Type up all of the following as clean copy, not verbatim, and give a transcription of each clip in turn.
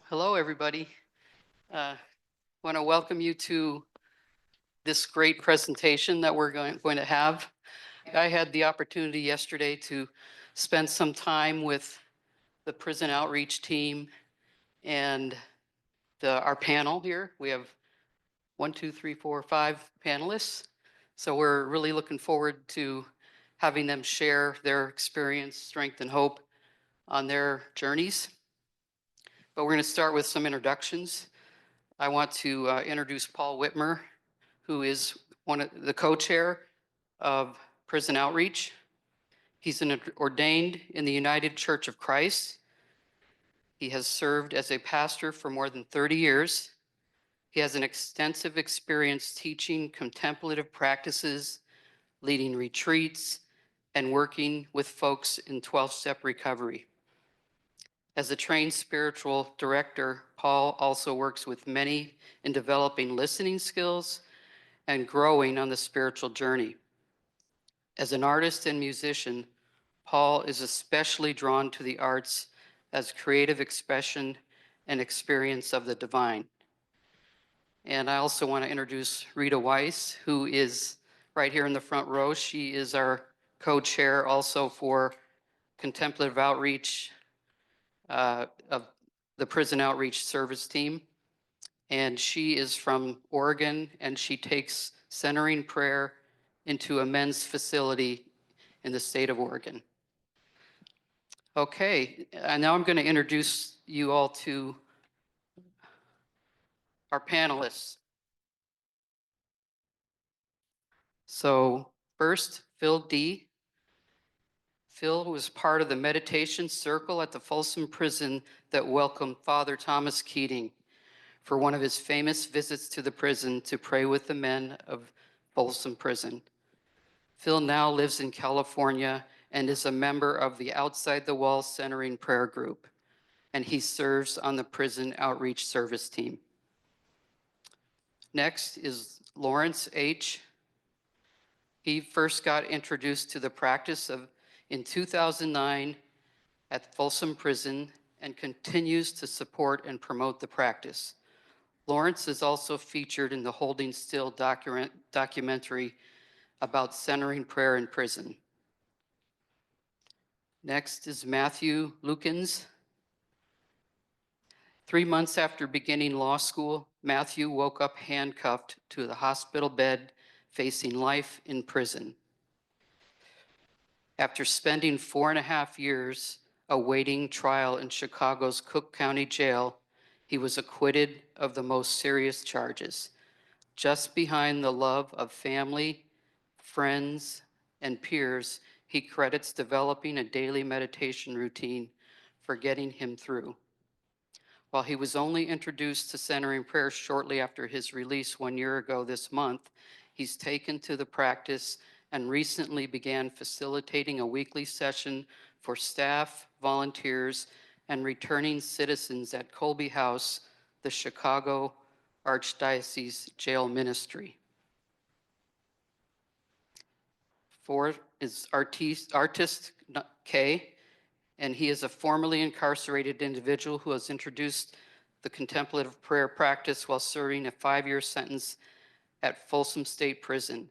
Hello, everybody. I want to welcome you to this great presentation that we're going to have. I had the opportunity yesterday to spend some time with the prison outreach team and our panel here. We have 1, 2, 3, 4, 5 panelists. So we're really looking forward to having them share their experience, strength, and hope on their journeys. But we're going to start with some introductions. I want to introduce Paul Whitmer, who is one of the co-chair of Prison Outreach. He's ordained in the United Church of Christ. He has served as a pastor for more than 30 years. He has an extensive experience teaching contemplative practices, leading retreats, and working with folks in 12-step recovery. As a trained spiritual director, Paul also works with many in developing listening skills and growing on the spiritual journey. As an artist and musician, Paul is especially drawn to the arts as creative expression and experience of the divine. And I also want to introduce Rita Weiss, who is right here in the front row. She is our co-chair also for Contemplative Outreach of the Prison Outreach Service Team. And she is from Oregon, and she takes centering prayer into a men's facility in the state of Oregon. Okay, and now I'm going to introduce you all to our panelists. So first, Phil D. Phil was part of the meditation circle at the Folsom Prison that welcomed Father Thomas Keating for one of his famous visits to the prison to pray with the men of Folsom Prison. Phil now lives in California and is a member of the Outside the Walls Centering Prayer Group, and he serves on the Prison Outreach Service Team. Next is Lawrence H. He first got introduced to the practice in 2009 at Folsom Prison and continues to support and promote the practice. Lawrence is also featured in the Holding Still documentary about centering prayer in prison. Next is Matthew Lukens. 3 months after beginning law school, Matthew woke up handcuffed to the hospital bed, facing life in prison. After spending 4.5 years awaiting trial in Chicago's Cook County Jail, he was acquitted of the most serious charges. Just behind the love of family, friends, and peers, he credits developing a daily meditation routine for getting him through. While he was only introduced to centering prayer shortly after his release 1 year ago this month, he's taken to the practice and recently began facilitating a weekly session for staff, volunteers, and returning citizens at Colby House, the Chicago Archdiocese Jail Ministry. Fourth is Artist K, and he is a formerly incarcerated individual who has introduced the contemplative prayer practice while serving a 5-year sentence at Folsom State Prison.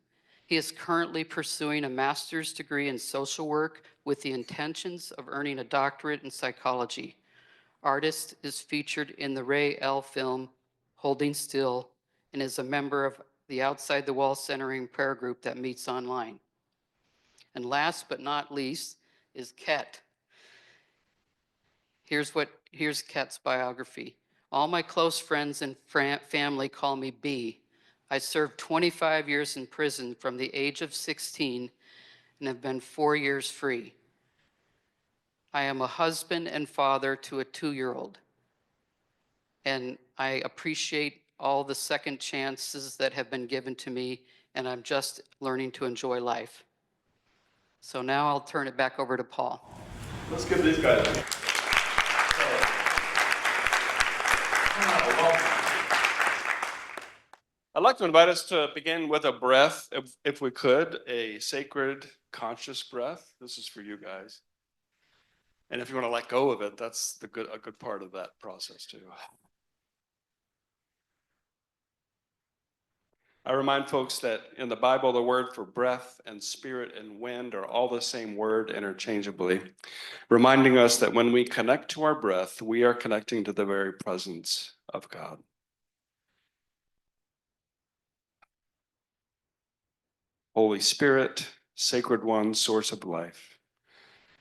He is currently pursuing a master's degree in social work with the intentions of earning a doctorate in psychology. Artist is featured in the Ray L. film, Holding Still, and is a member of the Outside the Wall Centering Prayer Group that meets online. And last but not least is Ket. Here's Ket's biography. All my close friends and family call me B. I served 25 years in prison from the age of 16 and have been 4 years free. I am a husband and father to a 2-year-old, and I appreciate all the second chances that have been given to me, and I'm just learning to enjoy life. So now I'll turn it back over to Paul. Let's give these guys a I'd like to invite us to begin with a breath, if we could, a sacred, conscious breath. This is for you guys. And if you want to let go of it, that's a good part of that process too. I remind folks that in the Bible, the word for breath and spirit and wind are all the same word interchangeably, reminding us that when we connect to our breath, we are connecting to the very presence of God. Holy Spirit, Sacred One, source of life,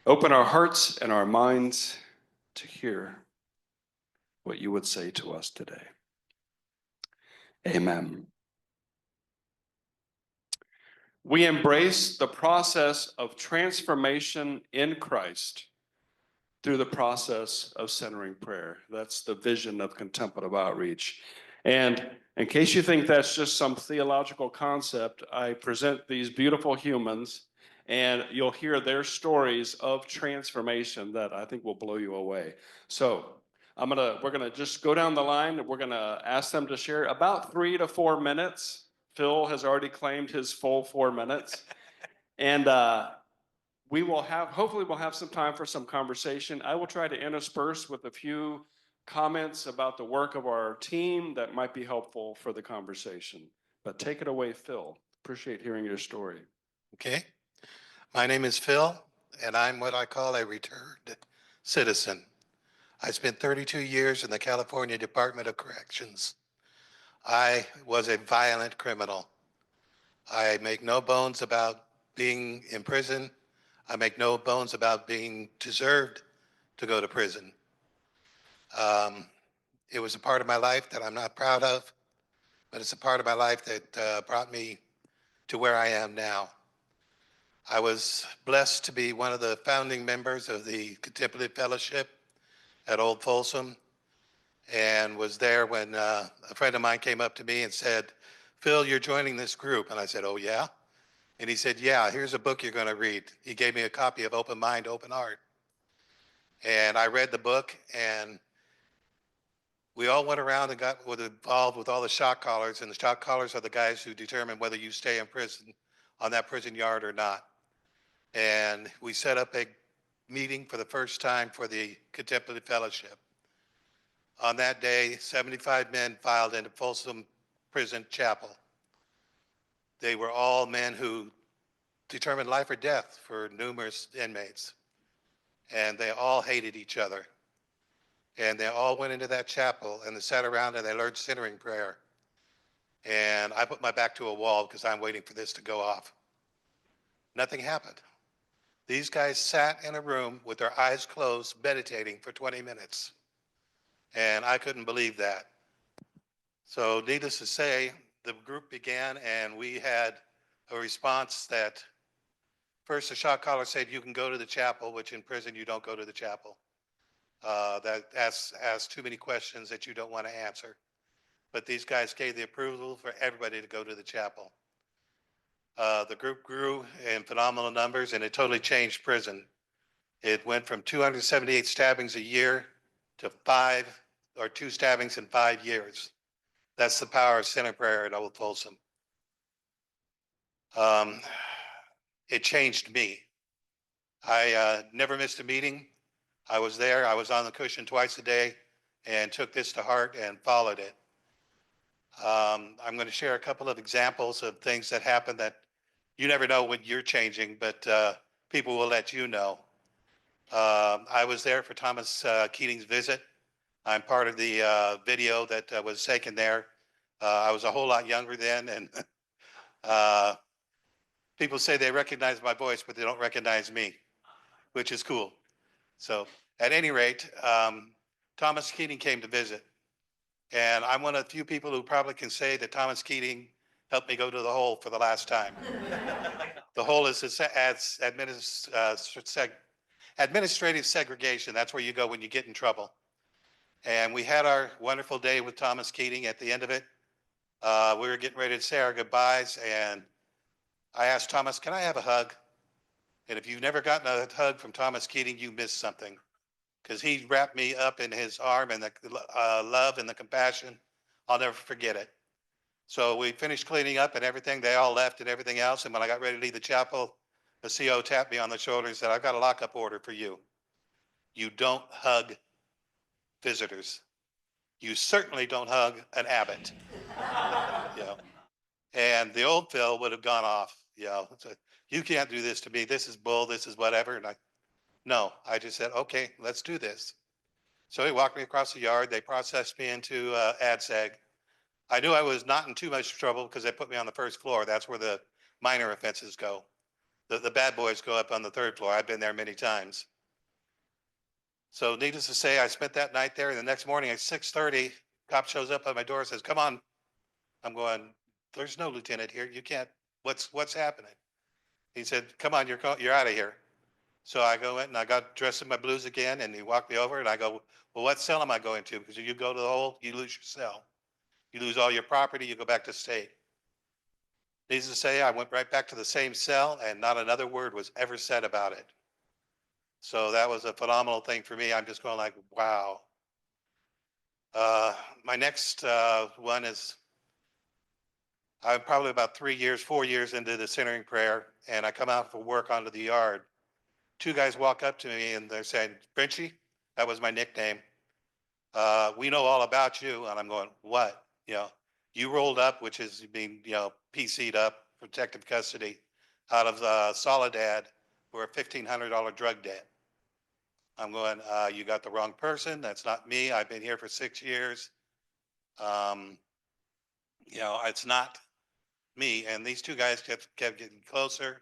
open our hearts and our minds to hear what you would say to us today. Amen. We embrace the process of transformation in Christ through the process of centering prayer. That's the vision of contemplative outreach. And in case you think that's just some theological concept, I present these beautiful humans, and you'll hear their stories of transformation that I think will blow you away. So we're gonna just go down the line. We're gonna ask them to share about 3 to 4 minutes. Phil has already claimed his full 4 minutes. And hopefully we'll have some time for some conversation. I will try to intersperse with a few comments about the work of our team that might be helpful for the conversation. But take it away, Phil. Appreciate hearing your story. Okay. My name is Phil, and I'm what I call a returned citizen. I spent 32 years in the California Department of Corrections. I was a violent criminal. I make no bones about being in prison. I make no bones about being deserved to go to prison. It was a part of my life that I'm not proud of, but it's a part of my life that brought me to where I am now. I was blessed to be one of the founding members of the Contemplative Fellowship at Old Folsom, and was there when a friend of mine came up to me and said, "Phil, you're joining this group." And I said, "Oh, yeah?" And he said, "Yeah, here's a book you're going to read." He gave me a copy of Open Mind, Open Heart. And I read the book, and we all went around and got involved with all the shot callers, and the shot callers are the guys who determine whether you stay in prison on that prison yard or not. And we set up a meeting for the first time for the Contemplative Fellowship. On that day, 75 men filed into Folsom Prison Chapel. They were all men who determined life or death for numerous inmates. And they all hated each other. And they all went into that chapel and they sat around and they learned centering prayer. And I put my back to a wall because I'm waiting for this to go off. Nothing happened. These guys sat in a room with their eyes closed, meditating for 20 minutes. And I couldn't believe that. So needless to say, the group began and we had a response that first the shot caller said, "You can go to the chapel," which in prison you don't go to the chapel. That asks too many questions that you don't want to answer. But these guys gave the approval for everybody to go to the chapel. The group grew in phenomenal numbers and it totally changed prison. It went from 278 stabbings a year to 2 stabbings in 5 years. That's the power of center prayer at Old Folsom. It changed me. I never missed a meeting. I was there. I was on the cushion twice a day and took this to heart and followed it. I'm going to share a couple of examples of things that happen that you never know when you're changing, but people will let you know. I was there for Thomas Keating's visit. I'm part of the video that was taken there. I was a whole lot younger then, and people say they recognize my voice, but they don't recognize me, which is cool. So at any rate, Thomas Keating came to visit. And I'm one of the few people who probably can say that Thomas Keating helped me go to the hole for the last time. The hole is administrative segregation. That's where you go when you get in trouble. And we had our wonderful day with Thomas Keating. At the end of it, we were getting ready to say our goodbyes. And I asked Thomas, "Can I have a hug?" And if you've never gotten a hug from Thomas Keating, you missed something. Because he wrapped me up in his arm and the love and the compassion. I'll never forget it. So we finished cleaning up and everything. They all left and everything else. And when I got ready to leave the chapel, the CO tapped me on the shoulder and said, "I've got a lockup order for you." you don't hug visitors. You certainly don't hug an abbot. You know, and the old Phil would have gone off, you know, said, you can't do this to me. This is bull. This is whatever. And no, I just said, okay, let's do this. So he walked me across the yard. They processed me into ADSEG. I knew I was not in too much trouble because they put me on the first floor. That's where the minor offenses go. The bad boys go up on the third floor. I've been there many times. So needless to say, I spent that night there. And the next morning at 6:30, cop shows up at my door and says, come on. I'm going, there's no lieutenant here. You can't, what's happening? He said, come on, you're out of here. So I go in and I got dressed in my blues again, and he walked me over and I go, well, what cell am I going to? Because if you go to the hole, you lose your cell. You lose all your property, you go back to state. Needless to say, I went right back to the same cell and not another word was ever said about it. So that was a phenomenal thing for me. I'm just going like, wow. My next one is, I'm probably about 4 years into the centering prayer, and I come out for work onto the yard. Two guys walk up to me and they're saying, Frenchie, that was my nickname. We know all about you. And I'm going, what? You know, you rolled up, which is being, you know, PC'd up, protective custody, out of Soledad for a $1,500 drug debt. I'm going, you got the wrong person. That's not me. I've been here for 6 years. You know, it's not me. And these two guys kept getting closer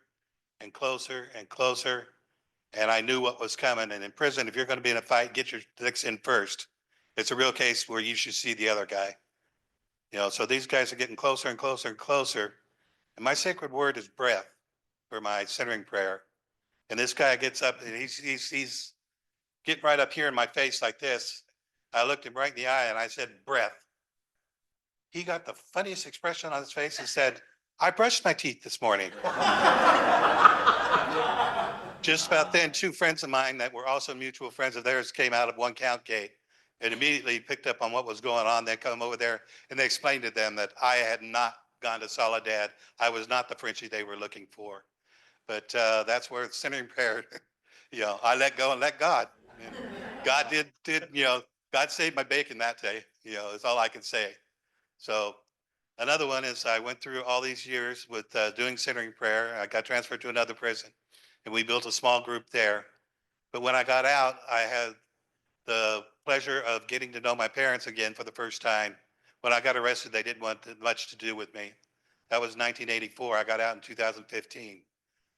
and closer and closer. And I knew what was coming. And in prison, if you're going to be in a fight, get your dicks in first. It's a real case where you should see the other guy. You know, so these guys are getting closer and closer and closer. And my sacred word is breath for my centering prayer. And this guy gets up and he's getting right up here in my face like this. I looked him right in the eye and I said, breath. He got the funniest expression on his face and said, I brushed my teeth this morning. Just about then, two friends of mine that were also mutual friends of theirs came out of one count gate and immediately picked up on what was going on. They come over there and they explained to them that I had not gone to Soledad. I was not the Frenchie they were looking for. But that's where it's centering prayer, you know, I let go and let God. And God did, you know, God saved my bacon that day, you know, is all I can say. So another one is I went through all these years with doing centering prayer. I got transferred to another prison and we built a small group there. But when I got out, I had the pleasure of getting to know my parents again for the first time. When I got arrested, they didn't want much to do with me. That was 1984. I got out in 2015.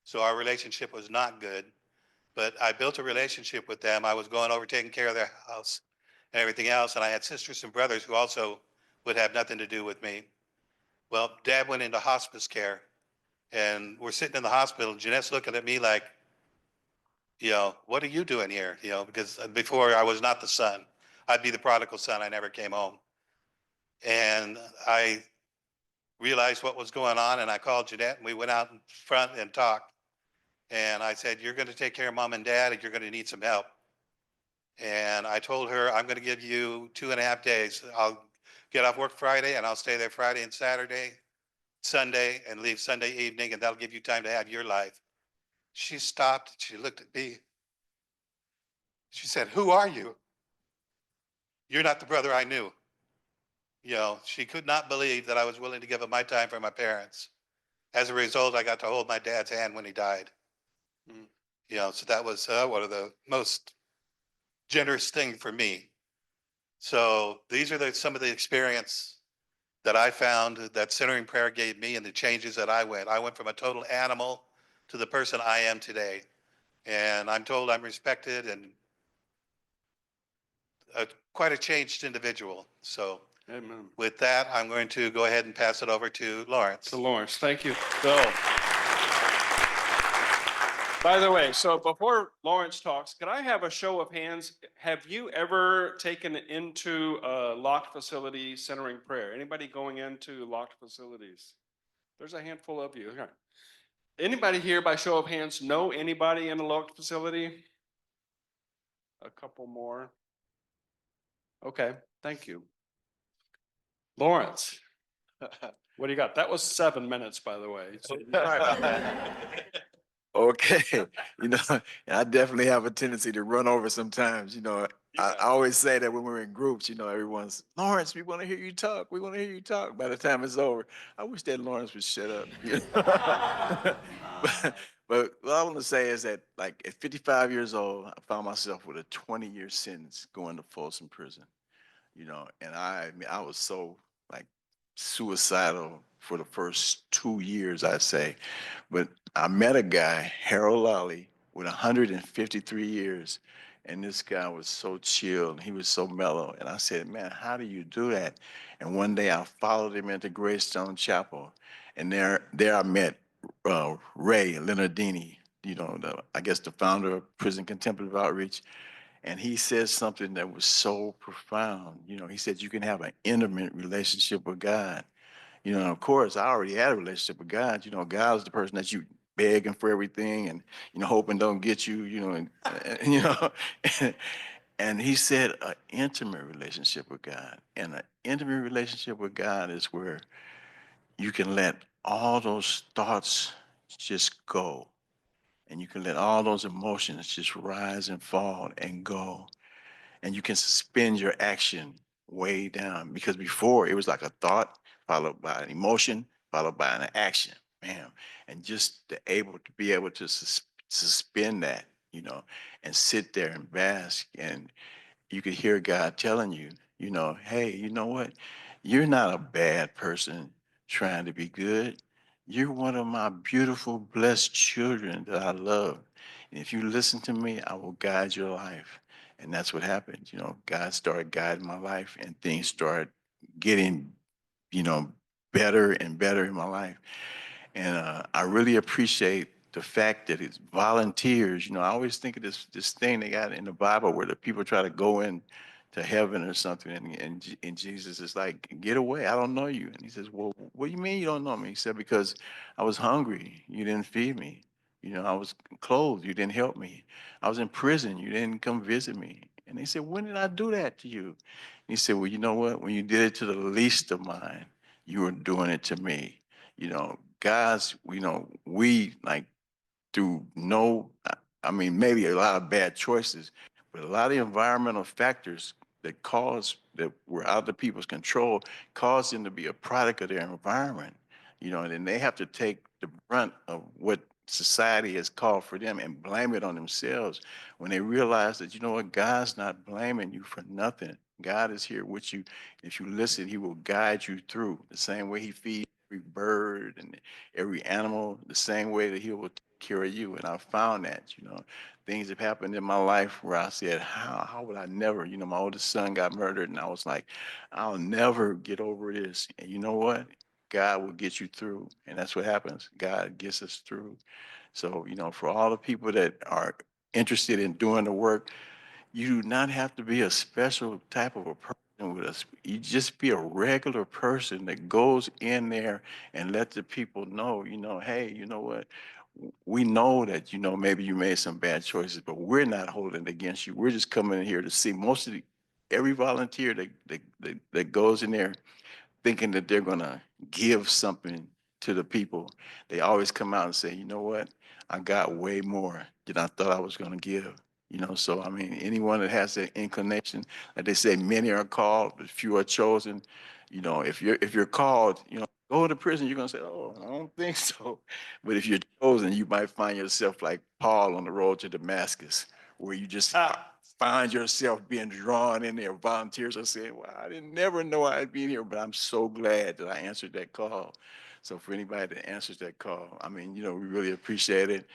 So our relationship was not good, but I built a relationship with them. I was going over taking care of their house and everything else. And I had sisters and brothers who also would have nothing to do with me. Well, Dad went into hospice care and we're sitting in the hospital. Jeanette's looking at me like, you know, what are you doing here? You know, because before I was not the son. I'd be the prodigal son. I never came home. And I realized what was going on and I called Jeanette and we went out in front and talked. And I said, you're going to take care of mom and dad and you're going to need some help. And I told her, I'm going to give you 2.5 days. I'll get off work Friday and I'll stay there Friday and Saturday, Sunday, and leave Sunday evening. And that'll give you time to have your life. She stopped. She looked at me. She said, who are you? You're not the brother I knew. You know, she could not believe that I was willing to give up my time for my parents. As a result, I got to hold my dad's hand when he died. You know, so that was one of the most generous things for me. So these are some of the experience that I found that centering prayer gave me and the changes that I went. I went from a total animal to the person I am today. And I'm told I'm respected and quite a changed individual. So Amen. with that, I'm going to go ahead and pass it over to Lawrence. So Lawrence, thank you. So, by the way, so before Lawrence talks, can I have a show of hands? Have you ever taken into a locked facility centering prayer? Anybody going into locked facilities? There's a handful of you. Here. Anybody here by show of hands know anybody in a locked facility? A couple more. Okay, thank you. Lawrence, what do you got? That was 7 minutes, by the way. So- Sorry about that. Okay, you know, I definitely have a tendency to run over sometimes. You know, I always say that when we're in groups, you know, everyone's Lawrence, we want to hear you talk. We want to hear you talk. By the time it's over, I wish that Lawrence would shut up. You know? but what I want to say is that, like, at 55 years old, I found myself with a 20-year sentence going to Folsom Prison. You know, and I mean, I was so like suicidal for the first 2 years, I'd say. But I met a guy, Harold Lally, with 153 years. And this guy was so chill and he was so mellow. And I said, man, how do you do that? And one day I followed him into Greystone Chapel. And there I met Ray Leonardini, you know, I guess the founder of Prison Contemplative Outreach. And he said something that was so profound. You know, he said, you can have an intimate relationship with God. You know, and of course, I already had a relationship with God. You know, God is the person that you begging for everything and, you know, hoping don't get you, you know, and you know, and he said an intimate relationship with God. And an intimate relationship with God is where you can let all those thoughts just go. And you can let all those emotions just rise and fall and go, and you can suspend your action way down, because before it was like a thought followed by an emotion followed by an action, bam. And just to be able to suspend that, you know, and sit there and bask, and you could hear God telling you, you know, hey, you know what, you're not a bad person trying to be good. You're one of my beautiful blessed children that I love, and if you listen to me, I will guide your life. And that's what happened. You know, God started guiding my life and things started getting, you know, better and better in my life. And I really appreciate the fact that it's volunteers. You know, I always think of this thing they got in the Bible where the people try to go in to heaven or something, and Jesus is like, "Get away! I don't know you." And he says, "Well, what do you mean you don't know me?" He said, "Because I was hungry, you didn't feed me. You know, I was clothed, you didn't help me. I was in prison, you didn't come visit me." And they said, "When did I do that to you?" And he said, "Well, you know what? When you did it to the least of mine, you were doing it to me." You know, guys, you know, we like through no, I mean, maybe a lot of bad choices, but a lot of environmental factors that were out of people's control caused them to be a product of their environment, you know, and then they have to take the brunt of what society has called for them and blame it on themselves when they realize that, you know what, God's not blaming you for nothing. God is here with you. If you listen, he will guide you through the same way he feeds every bird and every animal, the same way that he will take care of you. And I found that, you know, things have happened in my life where I said, how would I never, you know, my oldest son got murdered and I was like, I'll never get over this. And you know what? God will get you through. And that's what happens. God gets us through. So, you know, for all the people that are interested in doing the work, you do not have to be a special type of a person with us. You just be a regular person that goes in there and let the people know, you know, hey, you know what? We know that, you know, maybe you made some bad choices, but we're not holding it against you. We're just coming in here to see every volunteer that goes in there thinking that they're going to give something to the people. They always come out and say, you know what? I got way more than I thought I was going to give. You know, so I mean, anyone that has that inclination, like they say, many are called, but few are chosen. You know, if you're called, you know, go to prison, you're gonna say, oh, I don't think so. But if you're chosen, you might find yourself like Paul on the road to Damascus, where you just find yourself being drawn in there. Volunteers are saying, well, I didn't never know I'd be here, but I'm so glad that I answered that call. So for anybody that answers that call, I mean, you know, we really appreciate it.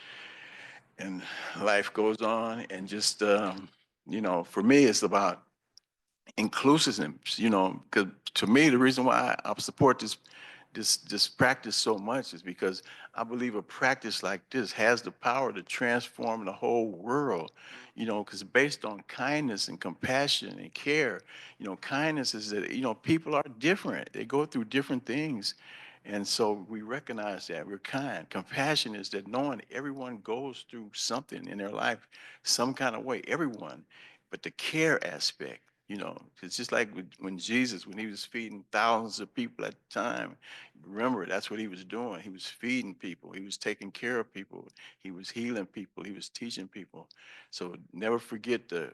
And life goes on. And just, you know, for me, it's about inclusiveness, you know, because to me, the reason why I support this practice so much is because I believe a practice like this has the power to transform the whole world, you know, because based on kindness and compassion and care, you know, kindness is that, you know, people are different. They go through different things. And so we recognize that we're kind. Compassion is that knowing everyone goes through something in their life, some kind of way, everyone. But the care aspect, You know, it's just like when Jesus, when he was feeding thousands of people at the time, remember, that's what he was doing. He was feeding people. He was taking care of people. He was healing people. He was teaching people. So never forget the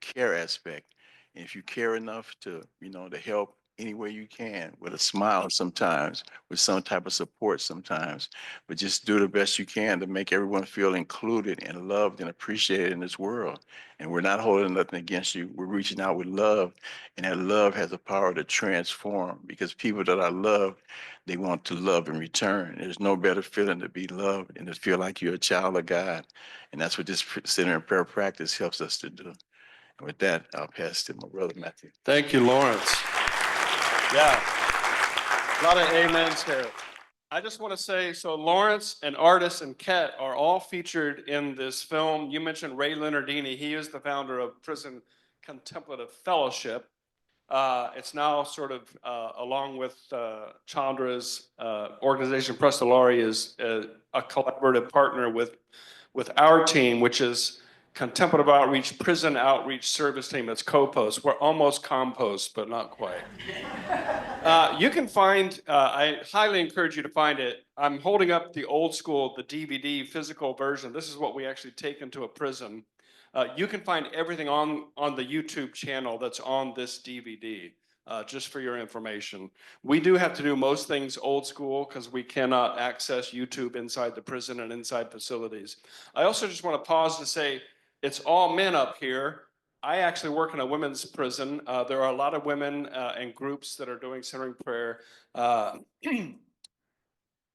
care aspect. And if you care enough to, you know, to help any way you can, with a smile sometimes, with some type of support sometimes, but just do the best you can to make everyone feel included and loved and appreciated in this world. And we're not holding nothing against you. We're reaching out with love, and that love has the power to transform, because people that are loved, they want to love in return. There's no better feeling to be loved and to feel like you're a child of God. And that's what this center and prayer practice helps us to do. And with that, I'll pass to my brother Matthew. Thank you, Lawrence. Yeah, a lot of amens here. I just want to say, so Lawrence and Artis and Ket are all featured in this film. You mentioned Ray Leonardini. He is the founder of Prison Contemplative Fellowship. It's now sort of, along with Chandra's organization, Prestolari, is a collaborative partner with our team, which is Contemplative Outreach Prison Outreach Service Team. It's COPOS. We're almost compost, but not quite. You can find, I highly encourage you to find it. I'm holding up the old school, the DVD physical version. This is what we actually take into a prison. You can find everything on the YouTube channel that's on this DVD, just for your information. We do have to do most things old school because we cannot access YouTube inside the prison and inside facilities. I also just want to pause to say, it's all men up here. I actually work in a women's prison. There are a lot of women and groups that are doing centering prayer.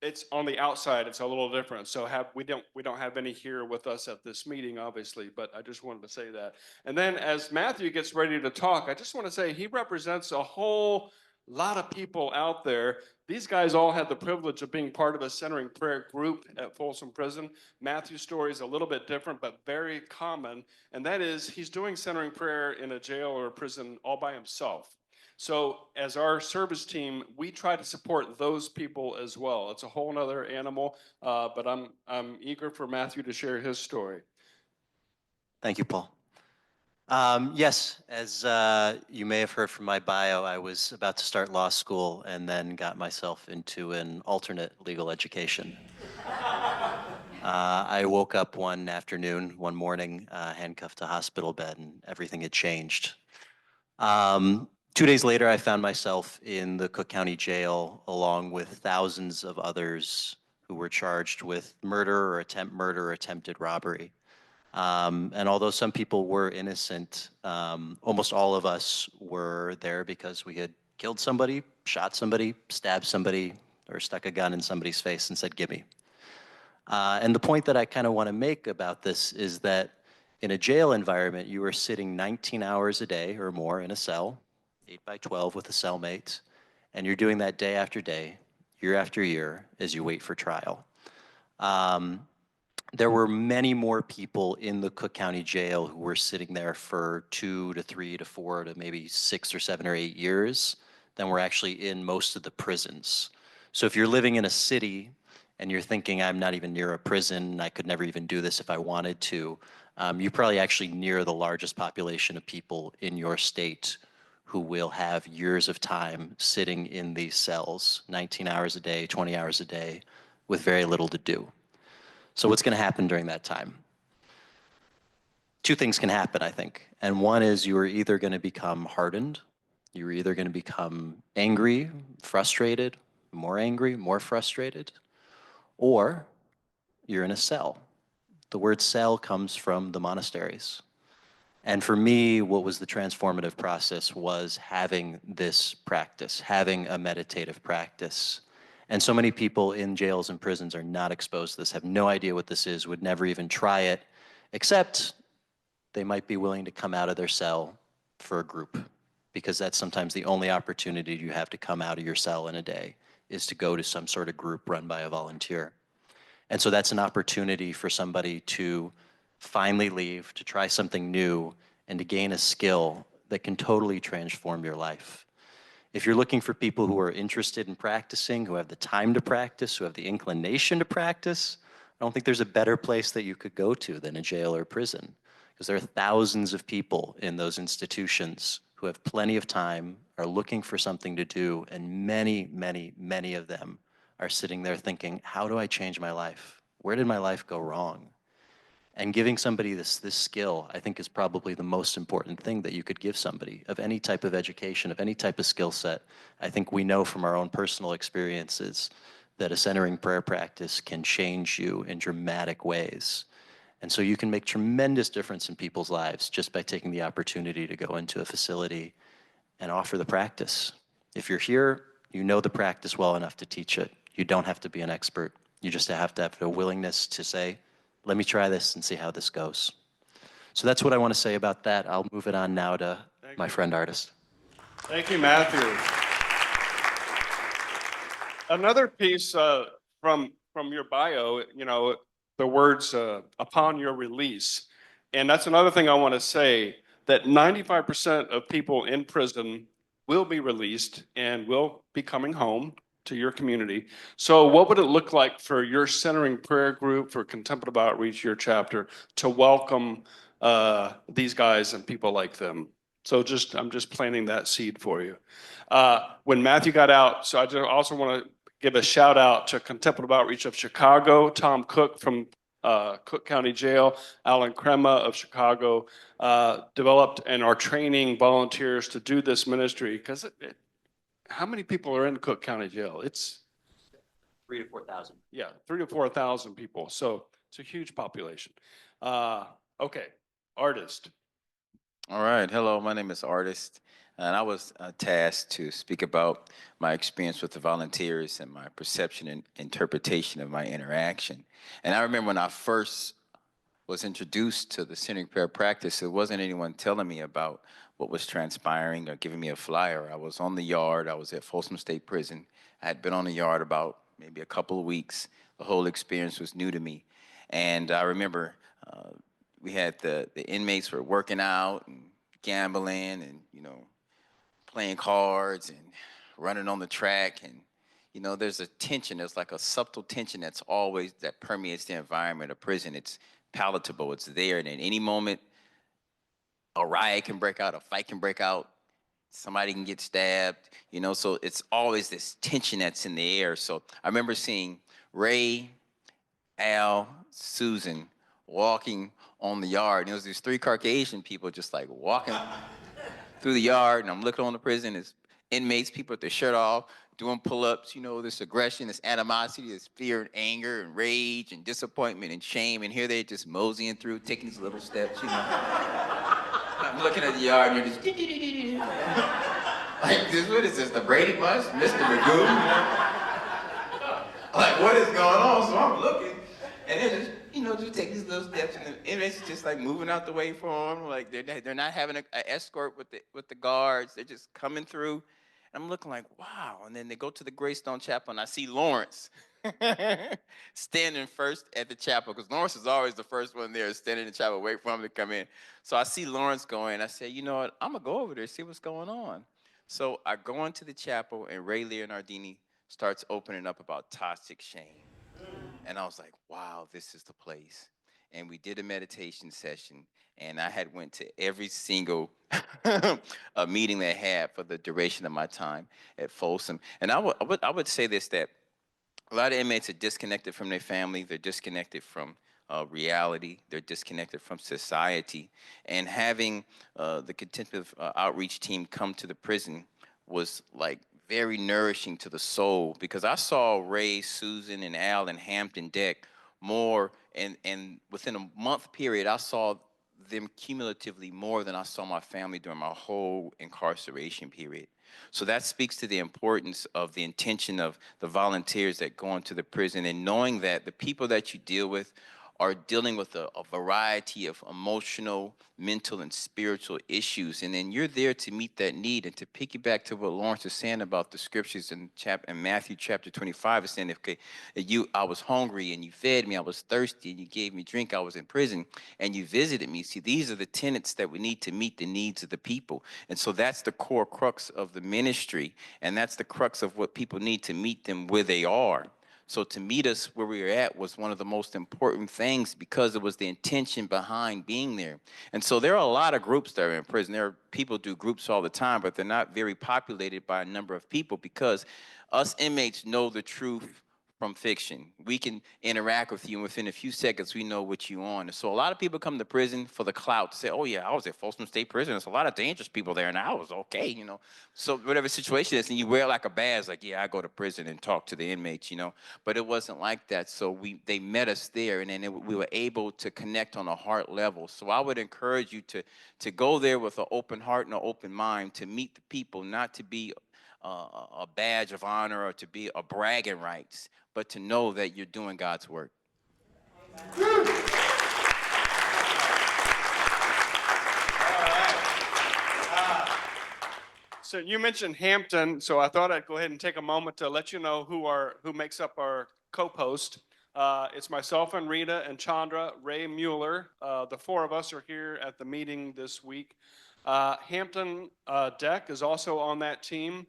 It's on the outside. It's a little different. So we don't have any here with us at this meeting, obviously. But I just wanted to say that. And then as Matthew gets ready to talk, I just want to say he represents a whole lot of people out there. These guys all had the privilege of being part of a centering prayer group at Folsom Prison. Matthew's story is a little bit different, but very common. And that is, he's doing centering prayer in a jail or a prison all by himself. So as our service team, we try to support those people as well. It's a whole nother animal, but I'm eager for Matthew to share his story. Thank you, Paul. Yes, as you may have heard from my bio, I was about to start law school and then got myself into an alternate legal education. I woke up one afternoon, one morning, handcuffed to a hospital bed, and everything had changed. 2 days later, I found myself in the Cook County Jail along with thousands of others who were charged with murder or attempted robbery. And although some people were innocent, almost all of us were there because we had killed somebody, shot somebody, stabbed somebody, or stuck a gun in somebody's face and said, "Gimme." And the point that I kind of want to make about this is that in a jail environment, you are sitting 19 hours a day or more in a cell, 8 by 12 with a cellmate, and you're doing that day after day, year after year, as you wait for trial. There were many more people in the Cook County Jail who were sitting there for 2 to 3 to 4 to maybe 6 or 7 or 8 years than were actually in most of the prisons. So if you're living in a city and you're thinking, I'm not even near a prison, I could never even do this if I wanted to, you're probably actually near the largest population of people in your state who will have years of time sitting in these cells, 19 hours a day, 20 hours a day, with very little to do. So what's going to happen during that time? 2 things can happen, I think. And one is you are either going to become hardened, you're either going to become angry, frustrated, more angry, more frustrated, or you're in a cell. The word cell comes from the monasteries. And for me, what was the transformative process was having this practice, having a meditative practice. And so many people in jails and prisons are not exposed to this, have no idea what this is, would never even try it, except they might be willing to come out of their cell for a group, because that's sometimes the only opportunity you have to come out of your cell in a day, is to go to some sort of group run by a volunteer. And so that's an opportunity for somebody to finally leave, to try something new, and to gain a skill that can totally transform your life. If you're looking for people who are interested in practicing, who have the time to practice, who have the inclination to practice, I don't think there's a better place that you could go to than a jail or prison. because there are thousands of people in those institutions who have plenty of time, are looking for something to do, and many, many, many of them are sitting there thinking, how do I change my life? Where did my life go wrong? And giving somebody this skill, I think, is probably the most important thing that you could give somebody of any type of education, of any type of skill set. I think we know from our own personal experiences that a centering prayer practice can change you in dramatic ways. And so you can make tremendous difference in people's lives just by taking the opportunity to go into a facility and offer the practice. If you're here, you know the practice well enough to teach it. You don't have to be an expert. You just have to have a willingness to say, let me try this and see how this goes. So that's what I want to say about that. I'll move it on now to my friend artist. Thank you, Matthew. Another piece from your bio, you know, the words upon your release. And that's another thing I want to say, that 95% of people in prison will be released and will be coming home to your community. So what would it look like for your centering prayer group, for Contemplative Outreach, your chapter, to welcome these guys and people like them? So I'm just planting that seed for you. When Matthew got out, so I just also want to give a shout out to Contemplative Outreach of Chicago, Tom Cook from Cook County Jail, Alan Crema of Chicago, developed and are training volunteers to do this ministry. Because how many people are in Cook County Jail? It's 3,000 to 4,000. yeah, 3,000 to 4,000 people. So it's a huge population. Okay, artist. All right. Hello, my name is Artist, and I was tasked to speak about my experience with the volunteers and my perception and interpretation of my interaction. And I remember when I first was introduced to the centering prayer practice, it wasn't anyone telling me about what was transpiring or giving me a flyer. I was on the yard. I was at Folsom State Prison. I had been on the yard about maybe a couple of weeks. The whole experience was new to me. And I remember we had the inmates were working out and gambling and, you know, playing cards and running on the track. And, you know, there's a tension. There's like a subtle tension that permeates the environment of prison. It's palatable. It's there. And at any moment, a riot can break out, a fight can break out, somebody can get stabbed, you know, so it's always this tension that's in the air. So I remember seeing Ray, Al, Susan walking on the yard. And it was these three Caucasian people just like walking through the yard. And I'm looking on the prison, as inmates, people with their shirt off, doing pull-ups, you know, this aggression, this animosity, this fear and anger and rage and disappointment and shame. And here they're just moseying through, taking these little steps, you know. I'm looking at the yard and you're just like, what is this, the Brady Bunch, Mr. Magoo? You know? Like, what is going on? So I'm looking, and they're just, you know, just take these little steps, and the inmates just like moving out the way for them. Like they're not having an escort with the guards. They're just coming through. And I'm looking like, wow. And then they go to the Greystone Chapel, and I see Lawrence standing first at the chapel, because Lawrence is always the first one there, standing in the chapel, waiting for him to come in. So I see Lawrence going. I said, you know what? I'm gonna go over there, see what's going on. So I go into the chapel, and Ray Leonardini starts opening up about toxic shame. And I was like, wow, this is the place. And we did a meditation session, and I had went to every single meeting they had for the duration of my time at Folsom. And I would say this, that a lot of inmates are disconnected from their family. They're disconnected from reality. They're disconnected from society. And having the Contemplative Outreach team come to the prison was like very nourishing to the soul, because I saw Ray, Susan, and Al and Hampton Deck more, and within a month period, I saw them cumulatively more than I saw my family during my whole incarceration period. So that speaks to the importance of the intention of the volunteers that go into the prison, and knowing that the people that you deal with are dealing with a variety of emotional, mental, and spiritual issues. And then you're there to meet that need. And to piggyback to what Lawrence is saying about the scriptures in Matthew chapter 25, is saying, okay, I was hungry and you fed me, I was thirsty and you gave me drink, I was in prison and you visited me. See, these are the tenets that we need to meet the needs of the people. And so that's the core crux of the ministry. And that's the crux of what people need to meet them where they are. So to meet us where we were at was one of the most important things because it was the intention behind being there. And so there are a lot of groups that are in prison. There are people do groups all the time, but they're not very populated by a number of people because us inmates know the truth from fiction. We can interact with you, and within a few seconds, we know what you on. So a lot of people come to prison for the clout to say, oh yeah, I was at Folsom State Prison. There's a lot of dangerous people there, and I was okay, you know. So whatever situation is, and you wear like a badge, like, yeah, I go to prison and talk to the inmates, you know. But it wasn't like that. So they met us there, and then we were able to connect on a heart level. So I would encourage you to go there with an open heart and an open mind, to meet the people, not to be a badge of honor or to be a bragging rights, but to know that you're doing God's work. So you mentioned Hampton, so I thought I'd go ahead and take a moment to let you know who makes up our co-post. It's myself and Rita and Chandra, Ray Mueller. The four of us are here at the meeting this week. Hampton Deck is also on that team.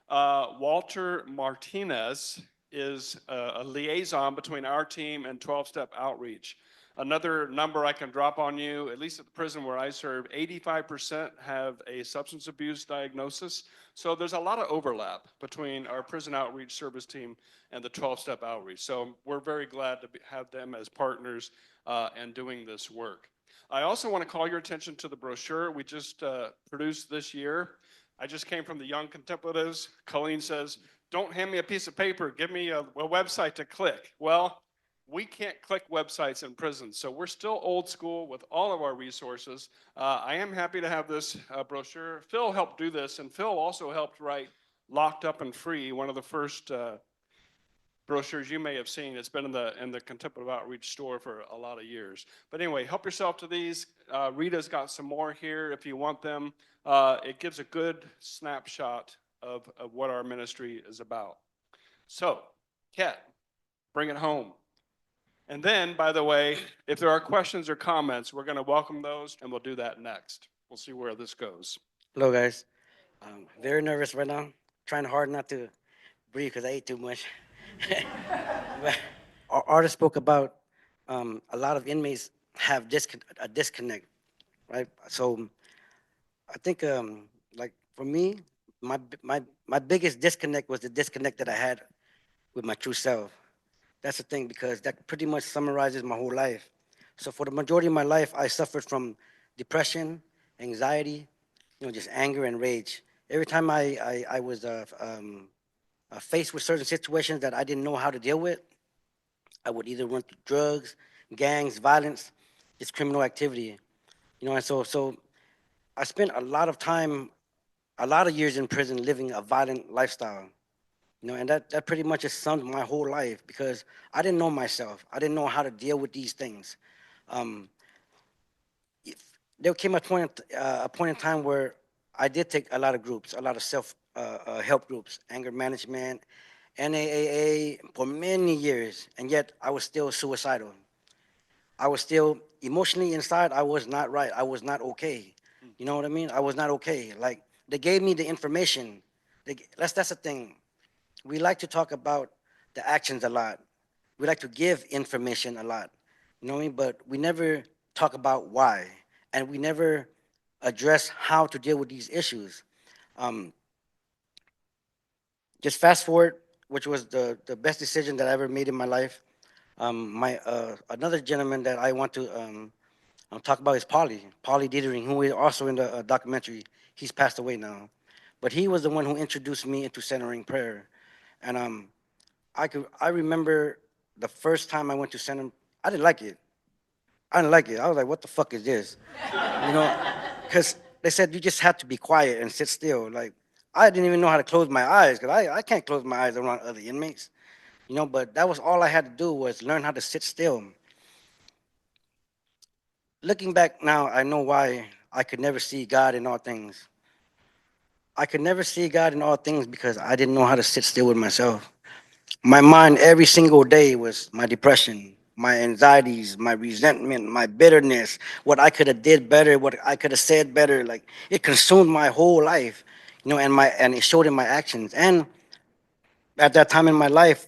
Walter Martinez is a liaison between our team and 12-Step Outreach. Another number I can drop on you, at least at the prison where I serve, 85% have a substance abuse diagnosis. So there's a lot of overlap between our prison outreach service team and the 12-Step Outreach. So we're very glad to have them as partners and doing this work. I also want to call your attention to the brochure we just produced this year. I just came from the Young Contemplatives. Colleen says, don't hand me a piece of paper, give me a website to click. Well, we can't click websites in prison, so we're still old school with all of our resources. I am happy to have this brochure. Phil helped do this, and Phil also helped write Locked Up and Free, one of the first brochures you may have seen. It's been in the Contemplative Outreach store for a lot of years. But anyway, help yourself to these. Rita's got some more here if you want them. It gives a good snapshot of what our ministry is about. So, Kat, bring it home. And then, by the way, if there are questions or comments, we're going to welcome those, and we'll do that next. We'll see where this goes. Hello, guys. Very nervous right now. Trying hard not to breathe because I ate too much. But our artist spoke about a lot of inmates have a disconnect, right? So I think, like for me, my biggest disconnect was the disconnect that I had with my true self. That's the thing, because that pretty much summarizes my whole life. So for the majority of my life, I suffered from depression, anxiety, just anger and rage. Every time I was faced with certain situations that I didn't know how to deal with, I would either run through drugs, gangs, violence, just criminal activity. And so I spent a lot of time, a lot of years in prison living a violent lifestyle. And that pretty much has summed my whole life, because I didn't know myself. I didn't know how to deal with these things. There came a point in time where I did take a lot of groups, a lot of self-help groups, anger management, NAAA, for many years, and yet I was still suicidal. I was still emotionally inside. I was not right. I was not okay. You know what I mean? I was not okay. Like, they gave me the information. That's the thing. We like to talk about the actions a lot. We like to give information a lot, you know what I mean? But we never talk about why, and we never address how to deal with these issues. Just fast forward, which was the best decision that I ever made in my life. Another gentleman that I want to talk about is Paulie Dietering, who is also in the documentary. He's passed away now, but he was the one who introduced me into centering prayer. And I remember the first time I went to center, I didn't like it. I was like, what the fuck is this? Because they said you just have to be quiet and sit still. Like, I didn't even know how to close my eyes, because I can't close my eyes around other inmates. But that was all I had to do, was learn how to sit still. Looking back now, I know why I could never see God in all things. I could never see God in all things because I didn't know how to sit still with myself. My mind every single day was my depression, my anxieties, my resentment, my bitterness, what I could have did better, what I could have said better. Like, it consumed my whole life, and it showed in my actions. And at that time in my life,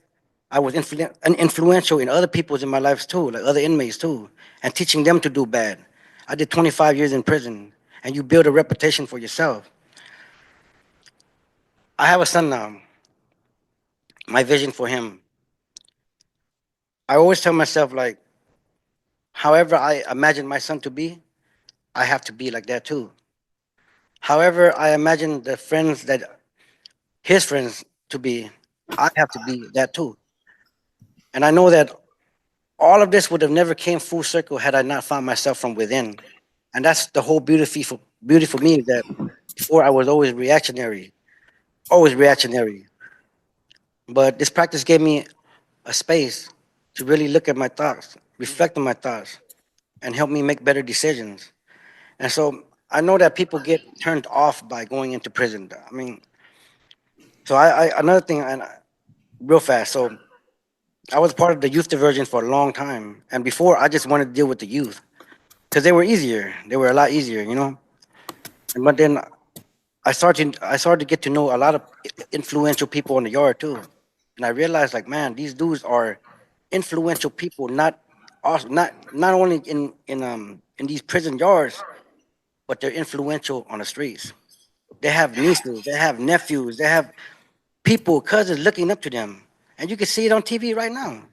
I was influential in other people's in my lives too, like other inmates too, and teaching them to do bad. I did 25 years in prison, and you build a reputation for yourself. I have a son now. My vision for him, I always tell myself, like, however I imagine my son to be, I have to be like that too. However I imagine the friends that his friends to be, I have to be that too. And I know that all of this would have never came full circle had I not found myself from within. And that's the whole beauty for me, is that before I was always reactionary. But this practice gave me a space to really look at my thoughts, reflect on my thoughts, and help me make better decisions. And so I know that people get turned off by going into prison. I mean, so another thing, and real fast. So I was part of the youth diversion for a long time, and before I just wanted to deal with the youth because they were easier. They were a lot easier, you know. But then I started to get to know a lot of influential people in the yard too, and I realized, like, man, these dudes are influential people, not only in these prison yards, but they're influential on the streets. They have nieces, they have nephews, they have people, cousins looking up to them. And you can see it on TV right now.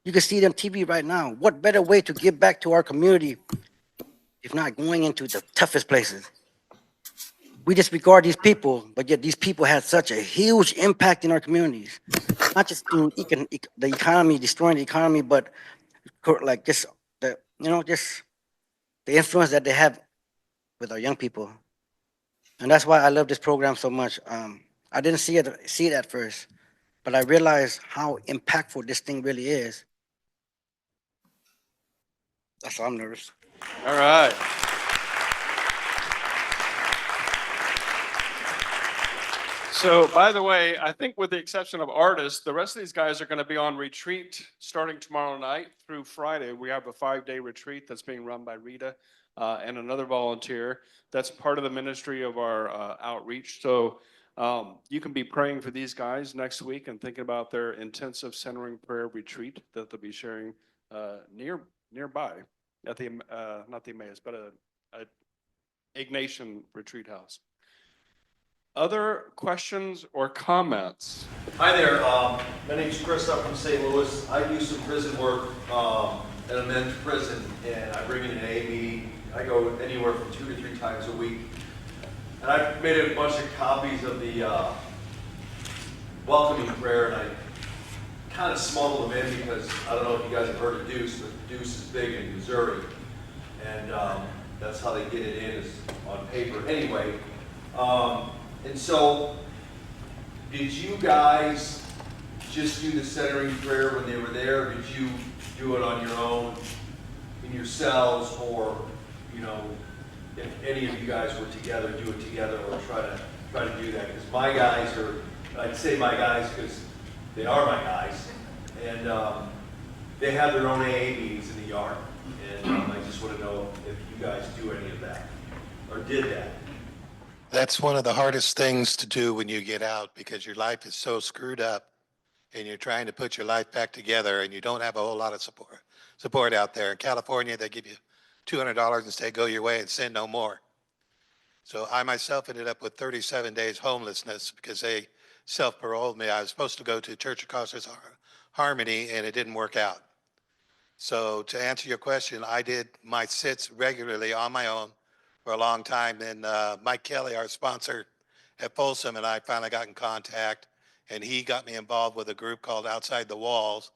You can see it on TV right now. What better way to give back to our community if not going into the toughest places? We disregard these people, but yet these people had such a huge impact in our communities, not just through the economy, destroying the economy, but like just just the influence that they have with our young people. And that's why I love this program so much. I didn't see it at first, but I realized how impactful this thing really is. That's why I'm nervous. All right. So, by the way, I think with the exception of artists, the rest of these guys are going to be on retreat starting tomorrow night through Friday. We have a 5-day retreat that's being run by Rita and another volunteer. That's part of the ministry of our outreach. So you can be praying for these guys next week and thinking about their intensive centering prayer retreat that they'll be sharing nearby at the not the Emmaus, but a Ignatian retreat house. Other questions or comments? Hi there, my name's Chris, I'm from St. Louis. I do some prison work at a men's prison, and I bring in an AA meeting. I go anywhere from 2 to 3 times a week. And I've made a bunch of copies of the welcoming prayer, and I kind of smuggled them in because I don't know if you guys have heard of Deuce, but Deuce is big in Missouri. And that's how they get it in, is on paper. Anyway, and so, did you guys just do the centering prayer when they were there, or did you do it on your own in your cells, or, you know, if any of you guys were together, do it together, or try to do that? Because my guys are, I'd say my guys because they are my guys, and they have their own AA meetings in the yard, and I just want to know if you guys do any of that, or did that. That's one of the hardest things to do when you get out, because your life is so screwed up and you're trying to put your life back together and you don't have a whole lot of support out there. In California, they give you $200 and say, go your way and sin no more. So I myself ended up with 37 days homelessness because they self-paroled me. I was supposed to go to Church of Costas Harmony and it didn't work out. So to answer your question, I did my sits regularly on my own for a long time. And Mike Kelly, our sponsor at Folsom, and I finally got in contact, and he got me involved with a group called Outside the Walls.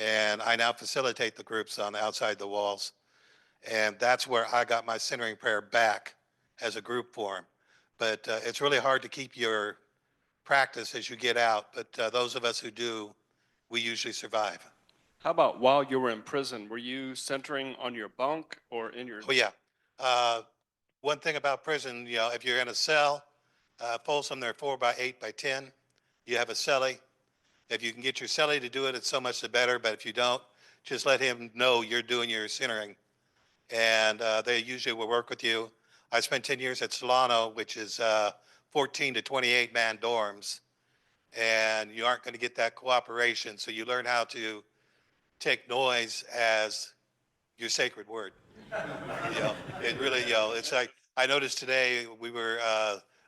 And I now facilitate the groups on Outside the Walls. And that's where I got my centering prayer back as a group form. But it's really hard to keep your practice as you get out. But those of us who do, we usually survive. How about while you were in prison? Were you centering on your bunk or in your? Oh, yeah. One thing about prison, you know, if you're in a cell, Folsom, they're 4 by 8 by 10. You have a cellie. If you can get your cellie to do it, it's so much the better. But if you don't, just let him know you're doing your centering. And they usually will work with you. I spent 10 years at Solano, which is 14 to 28 man dorms. and you aren't going to get that cooperation. So you learn how to take noise as your sacred word. It really, it's like, I noticed today we were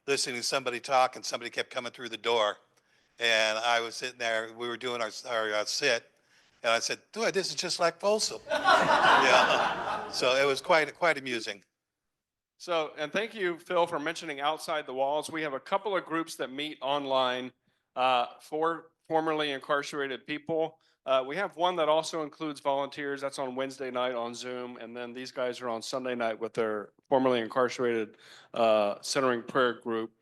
listening to somebody talk and somebody kept coming through the door. And I was sitting there, we were doing our sit, and I said, dude, this is just like Folsom. So it was quite amusing. So, and thank you, Phil, for mentioning outside the walls. We have a couple of groups that meet online for formerly incarcerated people. We have one that also includes volunteers. That's on Wednesday night on Zoom. And then these guys are on Sunday night with their formerly incarcerated centering prayer group.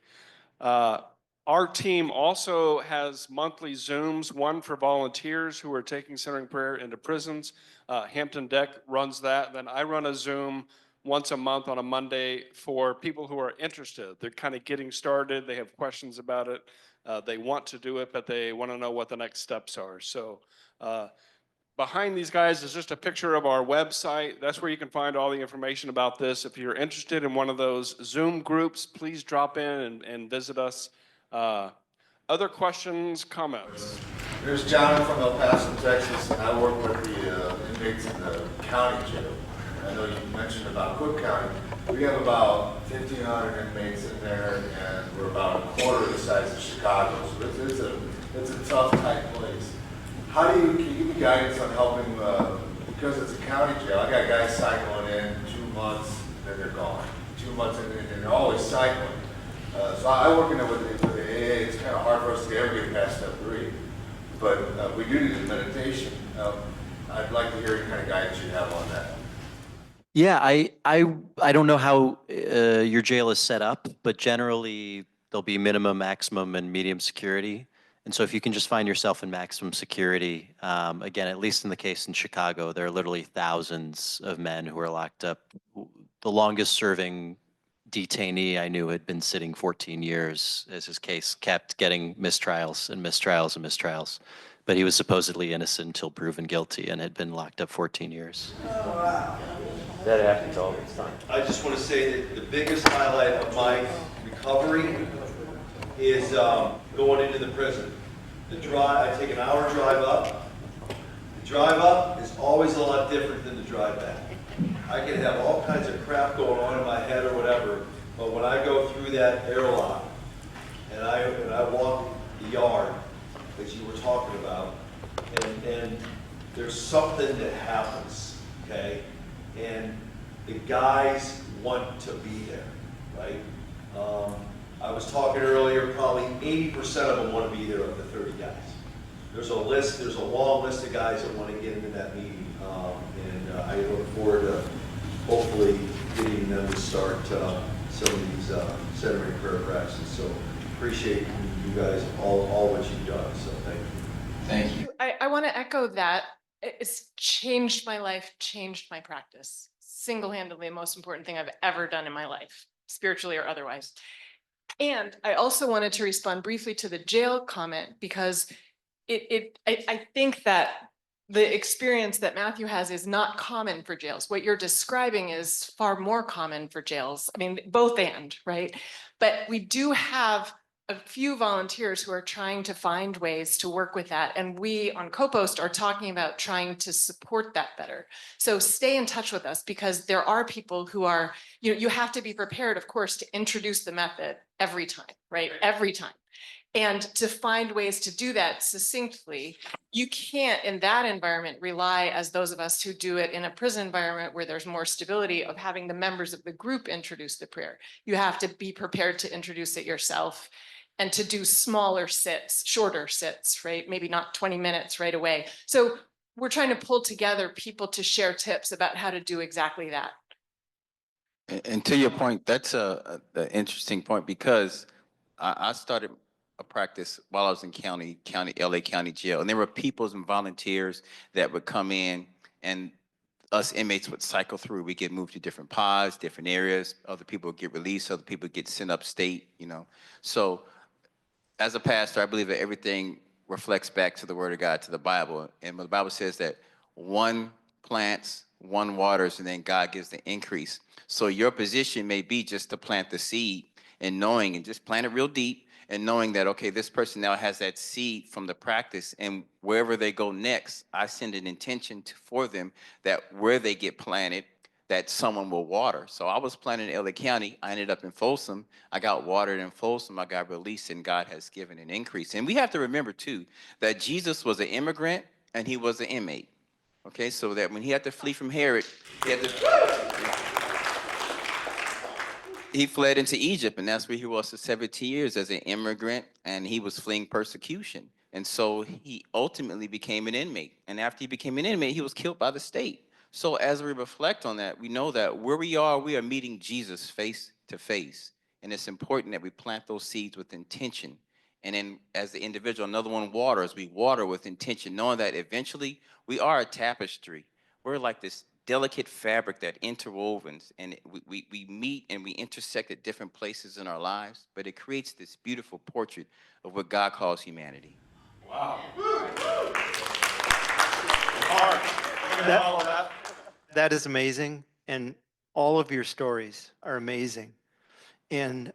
Our team also has monthly Zooms, one for volunteers who are taking centering prayer into prisons. Hampton Deck runs that. Then I run a Zoom once a month on a Monday for people who are interested. They're kind of getting started. They have questions about it. They want to do it, but they want to know what the next steps are. So behind these guys is just a picture of our website. That's where you can find all the information about this. If you're interested in one of those Zoom groups, please drop in and visit us. Other questions, comments? Here's John from El Paso, Texas, and I work with the inmates in the county jail. I know you mentioned about Cook County. We have about 1,500 inmates in there, and we're about a quarter of the size of Chicago. So it's a tough, tight place. How do you, can you give me guidance on helping, because it's a county jail, I got guys cycling in 2 months, then they're gone. 2 months, and they're always cycling. So I work in there with the AA. It's kind of hard for us to ever get past step 3, but we do need the meditation. I'd like to hear any kind of guidance you have on that. Yeah, I don't know how your jail is set up, but generally there'll be minimum, maximum, and medium security. And so if you can just find yourself in maximum security, again, at least in the case in Chicago, there are literally thousands of men who are locked up. The longest serving detainee I knew had been sitting 14 years as his case kept getting mistrials and mistrials and mistrials. But he was supposedly innocent until proven guilty and had been locked up 14 years. That happens all the time. I just want to say that the biggest highlight of my recovery is going into the prison. The drive, I take an hour drive up. The drive up is always a lot different than the drive back. I can have all kinds of crap going on in my head or whatever, but when I go through that airlock and I walk the yard that you were talking about, and there's something that happens, okay? And the guys want to be there, right? I was talking earlier, probably 80% of them want to be there of the 30 guys. There's a long list of guys that want to get into that meeting, and I look forward to hopefully getting them to start some of these centering prayer practices. So appreciate you guys, all what you've done, so thank you. Thank you. I want to echo that. It's changed my life, changed my practice. Single-handedly, the most important thing I've ever done in my life, spiritually or otherwise. And I also wanted to respond briefly to the jail comment, because I think that the experience that Matthew has is not common for jails. What you're describing is far more common for jails. I mean, both and, right? But we do have a few volunteers who are trying to find ways to work with that. And we on CoPost are talking about trying to support that better. So stay in touch with us, because there are people who are, you have to be prepared, of course, to introduce the method every time, right? Every time. And to find ways to do that succinctly. You can't in that environment rely, as those of us who do it in a prison environment where there's more stability, of having the members of the group introduce the prayer. You have to be prepared to introduce it yourself, and to do smaller sits, shorter sits, right? Maybe not 20 minutes right away. So we're trying to pull together people to share tips about how to do exactly that. And to your point, that's an interesting point, because I started a practice while I was in LA County Jail, and there were peoples and volunteers that would come in, and us inmates would cycle through. We get moved to different pods, different areas. Other people would get released. Other people get sent upstate. So as a pastor, I believe that everything reflects back to the Word of God, to the Bible. And the Bible says that one plants, one waters, and then God gives the increase. So your position may be just to plant the seed, and knowing, and just plant it real deep, and knowing that, okay, this person now has that seed from the practice, and wherever they go next, I send an intention for them that where they get planted, that someone will water. So I was planted in LA County. I ended up in Folsom. I got watered in Folsom. I got released, and God has given an increase. And we have to remember, too, that Jesus was an immigrant and he was an inmate. Okay, so that when he had to flee from Herod, he fled into Egypt, and that's where he was for 17 years as an immigrant, and he was fleeing persecution. And so he ultimately became an inmate. And after he became an inmate, he was killed by the state. So as we reflect on that, we know that where we are meeting Jesus face to face. And it's important that we plant those seeds with intention. And then as the individual, another one waters, we water with intention, knowing that eventually we are a tapestry. We're like this delicate fabric that interwovens, and we meet and we intersect at different places in our lives, but it creates this beautiful portrait of what God calls humanity. Wow. That is amazing, and all of your stories are amazing. And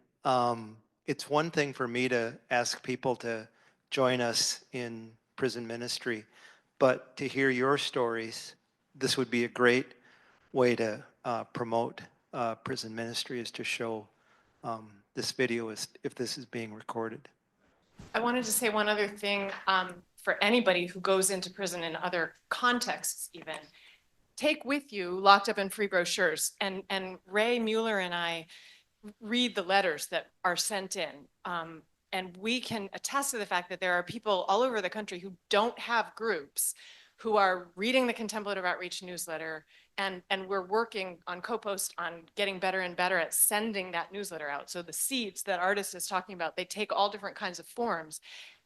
it's one thing for me to ask people to join us in prison ministry, but to hear your stories, this would be a great way to promote prison ministry, is to show this video if this is being recorded. I wanted to say one other thing for anybody who goes into prison in other contexts even. Take with you Locked Up and Free brochures, and Ray Mueller and I read the letters that are sent in. And we can attest to the fact that there are people all over the country who don't have groups, who are reading the Contemplative Outreach newsletter, and we're working on CoPost on getting better and better at sending that newsletter out. So the seeds that Artist is talking about, they take all different kinds of forms.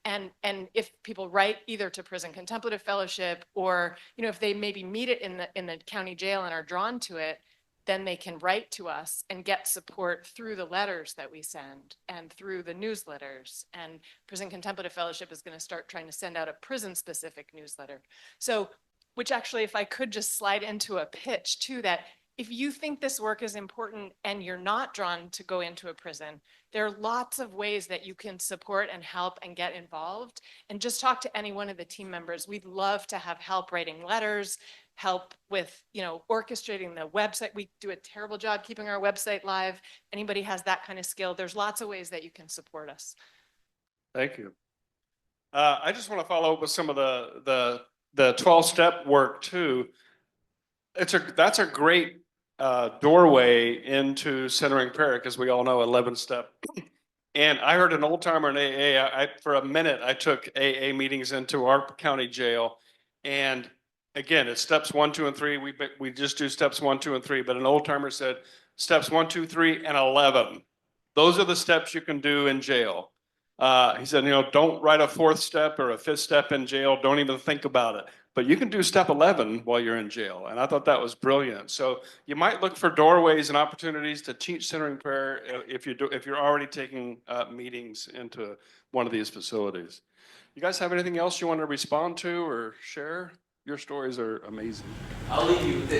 And if people write either to Prison Contemplative Fellowship, or if they maybe meet it in the county jail and are drawn to it, then they can write to us and get support through the letters that we send and through the newsletters. And Prison Contemplative Fellowship is going to start trying to send out a prison-specific newsletter. So, which actually, if I could just slide into a pitch too, that if you think this work is important and you're not drawn to go into a prison, there are lots of ways that you can support and help and get involved. And just talk to any one of the team members. We'd love to have help writing letters, help with, orchestrating the website. We do a terrible job keeping our website live. Anybody has that kind of skill, there's lots of ways that you can support us. Thank you. I just want to follow up with some of the 12-step work too. That's a great doorway into centering prayer, because we all know 11-step. And I heard an old timer in AA. For a minute, I took AA meetings into our county jail, and again, it's steps 1, 2, and 3. We just do steps 1, 2, and 3. But an old timer said steps 1, 2, 3, and 11. Those are the steps you can do in jail. He said, don't write a 4th step or a 5th step in jail. Don't even think about it. But you can do step 11 while you're in jail. And I thought that was brilliant. So you might look for doorways and opportunities to teach centering prayer if you're already taking meetings into one of these facilities. You guys have anything else you want to respond to or share? Your stories are amazing. I'll leave you with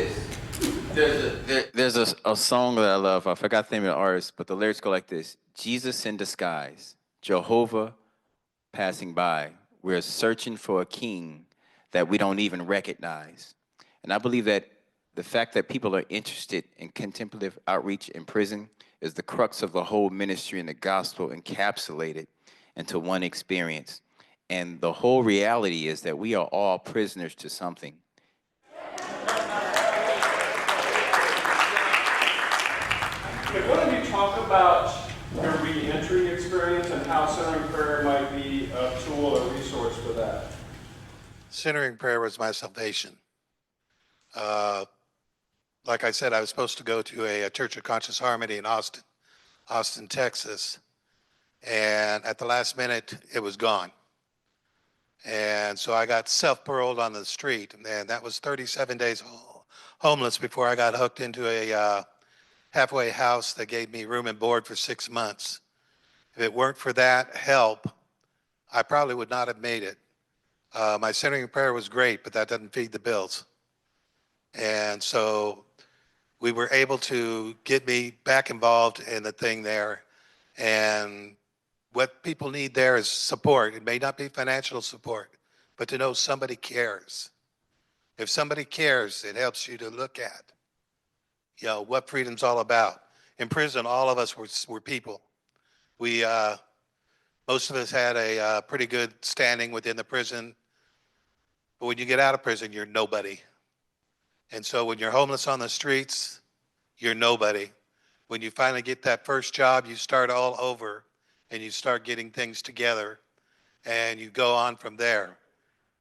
this. There's a song that I love. I forgot the name of the artist, but the lyrics go like this: Jesus in disguise, Jehovah passing by. We're searching for a king that we don't even recognize. And I believe that the fact that people are interested in contemplative outreach in prison is the crux of the whole ministry and the gospel encapsulated into one experience. And the whole reality is that we are all prisoners to something. Why don't you talk about your re-entry experience and how centering prayer might be a tool or resource for that? Centering prayer was my salvation. Like I said, I was supposed to go to a Church of Conscious Harmony in Austin, Texas. And at the last minute, it was gone. And so I got self-paroled on the street. And that was 37 days homeless before I got hooked into a halfway house that gave me room and board for 6 months. If it weren't for that help, I probably would not have made it. My centering prayer was great, but that doesn't feed the bills. And so we were able to get me back involved in the thing there. And what people need there is support. It may not be financial support, but to know somebody cares. If somebody cares, it helps you to look at, what freedom's all about. In prison, all of us were people. We, most of us had a pretty good standing within the prison. But when you get out of prison, you're nobody. And so when you're homeless on the streets, you're nobody. When you finally get that first job, you start all over and you start getting things together and you go on from there.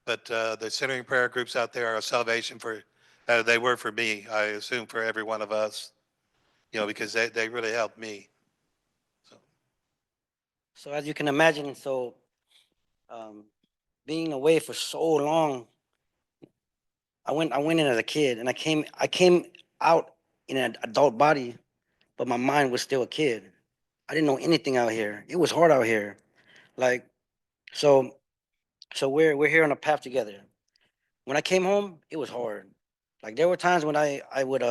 But the centering prayer groups out there are a salvation for, they were for me, I assume for every one of us, because they really helped me. So as you can imagine, being away for so long, I went in as a kid, and I came out in an adult body, but my mind was still a kid. I didn't know anything out here. It was hard out here. Like, so we're here on a path together. When I came home, it was hard. Like there were times when I would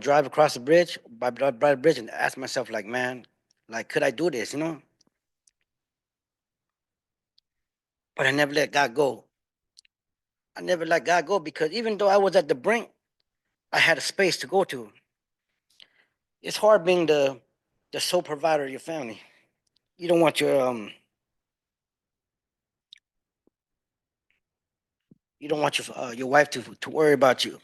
drive across the bridge, by the bridge, and ask myself, like, man, like, could I do this, But I never let God go. I never let God go because even though I was at the brink, I had a space to go to. It's hard being the sole provider of your family. You don't want your your wife to worry about you. And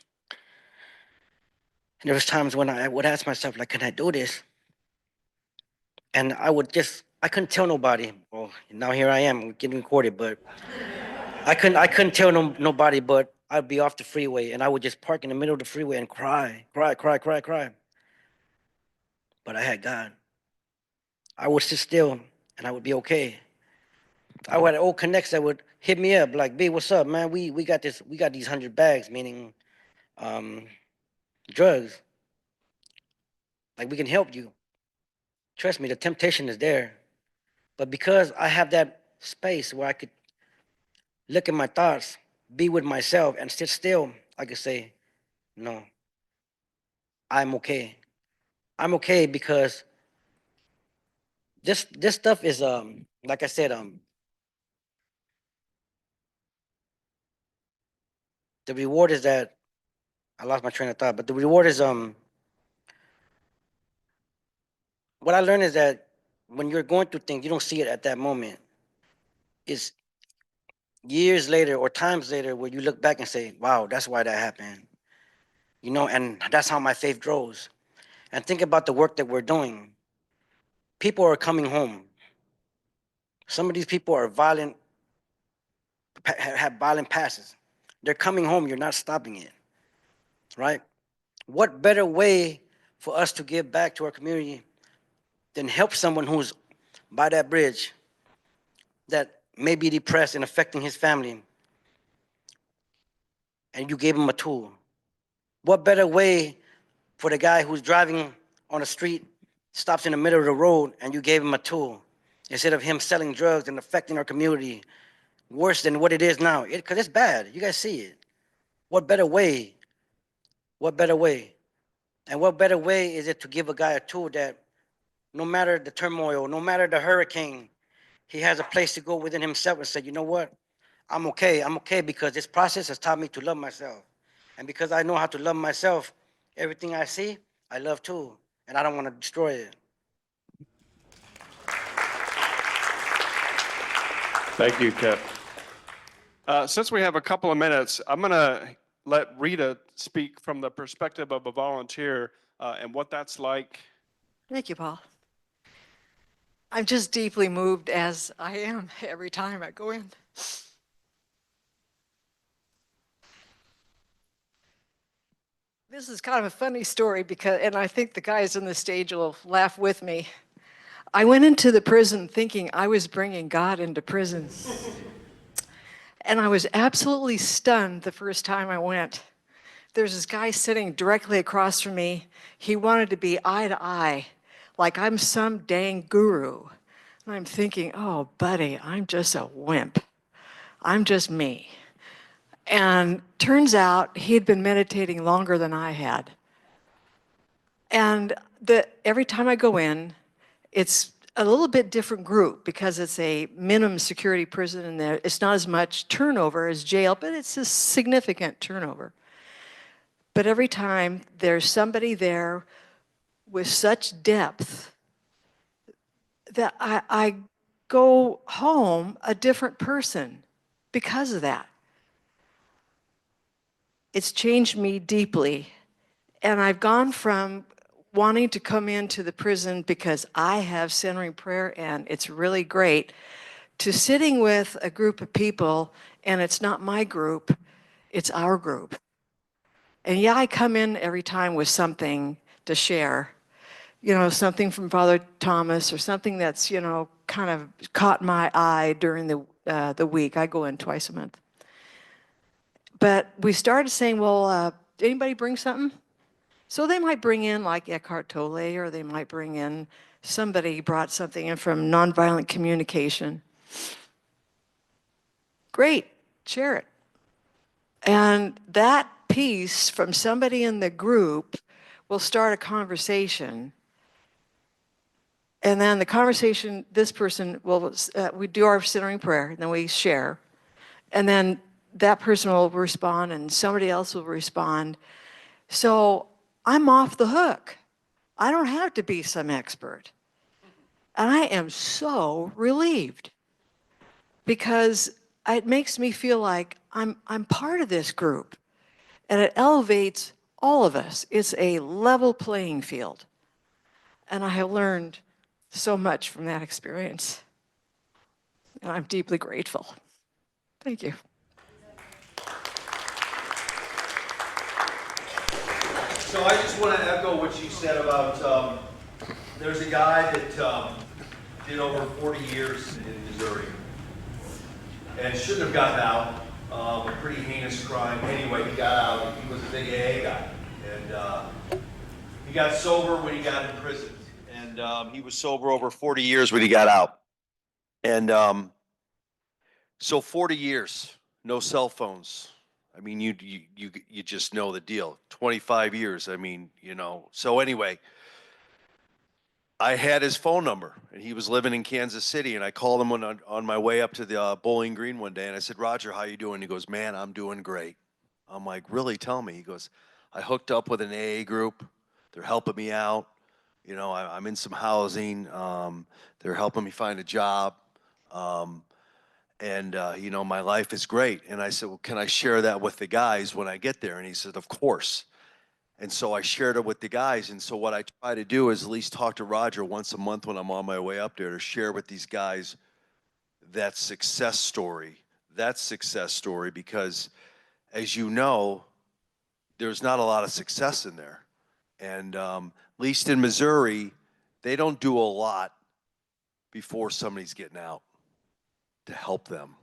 there was times when I would ask myself, like, can I do this? And I couldn't tell nobody. Well, now here I am getting recorded, but I couldn't tell nobody, but I'd be off the freeway and I would just park in the middle of the freeway and cry. But I had God. I would sit still and I would be okay. I had old connects that would hit me up like, B, what's up, man? We got these 100 bags, meaning drugs. Like, we can help you. Trust me, the temptation is there. But because I have that space where I could look at my thoughts, be with myself, and sit still, I could say, no, I'm okay. I'm okay because this stuff is, like I said, the reward is that, I lost my train of thought, but the reward is, what I learned is that when you're going through things, you don't see it at that moment. It's years later or times later where you look back and say, wow, that's why that happened. And that's how my faith grows. And think about the work that we're doing. People are coming home. Some of these people are violent, have violent passes. They're coming home, you're not stopping it, right? What better way for us to give back to our community than help someone who's by that bridge that may be depressed and affecting his family, and you gave him a tool? What better way for the guy who's driving on the street, stops in the middle of the road, and you gave him a tool instead of him selling drugs and affecting our community worse than what it is now? Because it's bad. You guys see it. What better way? What better way? And what better way is it to give a guy a tool that no matter the turmoil, no matter the hurricane, he has a place to go within himself and say, you know what? I'm okay. I'm okay because this process has taught me to love myself. And because I know how to love myself, everything I see, I love too. And I don't want to destroy it. Thank you, Kip. Since we have a couple of minutes, I'm going to let Rita speak from the perspective of a volunteer and what that's like. Thank you, Paul. I'm just deeply moved, as I am every time I go in. This is kind of a funny story and I think the guys on the stage will laugh with me. I went into the prison thinking I was bringing God into prison. And I was absolutely stunned the first time I went. There's this guy sitting directly across from me. He wanted to be eye to eye, like I'm some dang guru. And I'm thinking, oh, buddy, I'm just a wimp. I'm just me. And turns out he'd been meditating longer than I had. And every time I go in, it's a little bit different group because it's a minimum security prison and there it's not as much turnover as jail, but it's a significant turnover. But every time there's somebody there with such depth that I go home a different person because of that. It's changed me deeply. And I've gone from wanting to come into the prison because I have centering prayer and it's really great, to sitting with a group of people and it's not my group, it's our group. And yeah, I come in every time with something to share, you know, something from Father Thomas or something that's, you know, kind of caught my eye during the week. I go in twice a month. But we started saying, well, anybody bring something? So they might bring in like Eckhart Tolle, or they might bring in somebody brought something in from nonviolent communication. Great, share it. And that piece from somebody in the group will start a conversation. And then the conversation, this person will, we do our centering prayer, and then we share. And then that person will respond and somebody else will respond. So I'm off the hook. I don't have to be some expert. And I am so relieved because it makes me feel like I'm part of this group and it elevates all of us. It's a level playing field. And I have learned so much from that experience. And I'm deeply grateful. Thank you. So I just want to echo what you said about, there's a guy that did over 40 years in Missouri and shouldn't have gotten out, a pretty heinous crime. Anyway, he got out. He was a big AA guy. And he got sober when he got in prison. And he was sober over 40 years when he got out. And so 40 years, no cell phones. I mean, you just know the deal. 25 years, I mean, you know. So anyway, I had his phone number, and he was living in Kansas City, and I called him on my way up to the Bowling Green one day, and I said, Roger, how you doing? He goes, man, I'm doing great. I'm like, really? Tell me. He goes, I hooked up with an AA group. They're helping me out. You know, I'm in some housing. They're helping me find a job. And you know, my life is great. And I said, well, can I share that with the guys when I get there? And he said, of course. And so I shared it with the guys. And so what I try to do is at least talk to Roger once a month when I'm on my way up there to share with these guys that success story. Because as you know, there's not a lot of success in there. And at least in Missouri, they don't do a lot before somebody's getting out to help them,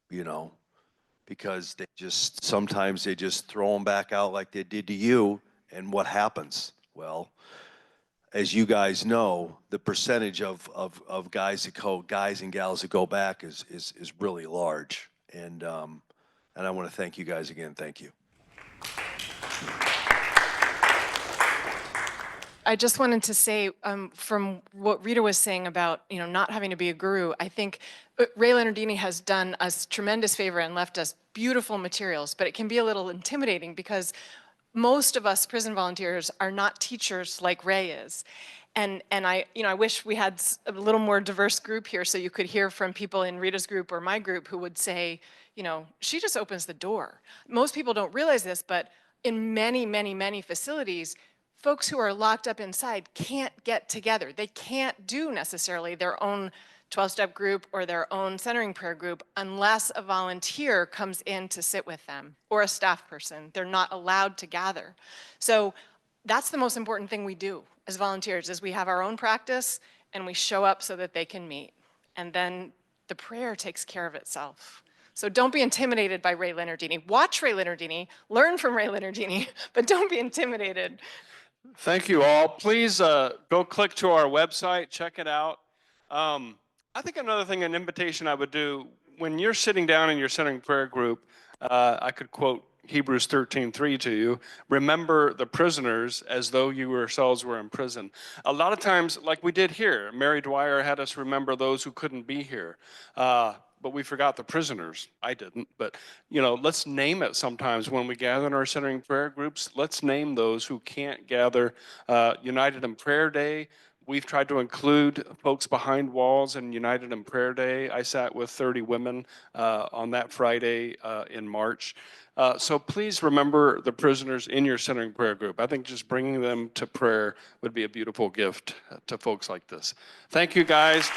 you know, because sometimes they just throw them back out like they did to you. And what happens? Well, as you guys know, the percentage of guys and gals that go back is really large. And I want to thank you guys again. Thank you. I just wanted to say, from what Rita was saying about, you know, not having to be a guru, I think Ray Leonardini has done us tremendous favor and left us beautiful materials, but it can be a little intimidating because most of us prison volunteers are not teachers like Ray is. And I wish we had a little more diverse group here so you could hear from people in Rita's group or my group who would say, you know, she just opens the door. Most people don't realize this, but in many, many, many facilities, folks who are locked up inside can't get together. They can't do necessarily their own 12-step group or their own centering prayer group unless a volunteer comes in to sit with them or a staff person. They're not allowed to gather. So that's the most important thing we do as volunteers is we have our own practice and we show up so that they can meet. And then the prayer takes care of itself. So don't be intimidated by Ray Leonardini. Watch Ray Leonardini, learn from Ray Leonardini, but don't be intimidated. Thank you all. Please go click to our website, check it out. I think another thing, an invitation I would do, when you're sitting down in your centering prayer group, I could quote Hebrews 13:3 to you. Remember the prisoners as though you yourselves were in prison. A lot of times, like we did here, Mary Dwyer had us remember those who couldn't be here. But we forgot the prisoners. I didn't, but let's name it sometimes when we gather in our centering prayer groups. Let's name those who can't gather. United in Prayer Day, we've tried to include folks behind walls in United in Prayer Day. I sat with 30 women on that Friday in March. So please remember the prisoners in your centering prayer group. I think just bringing them to prayer would be a beautiful gift to folks like this. Thank you, guys.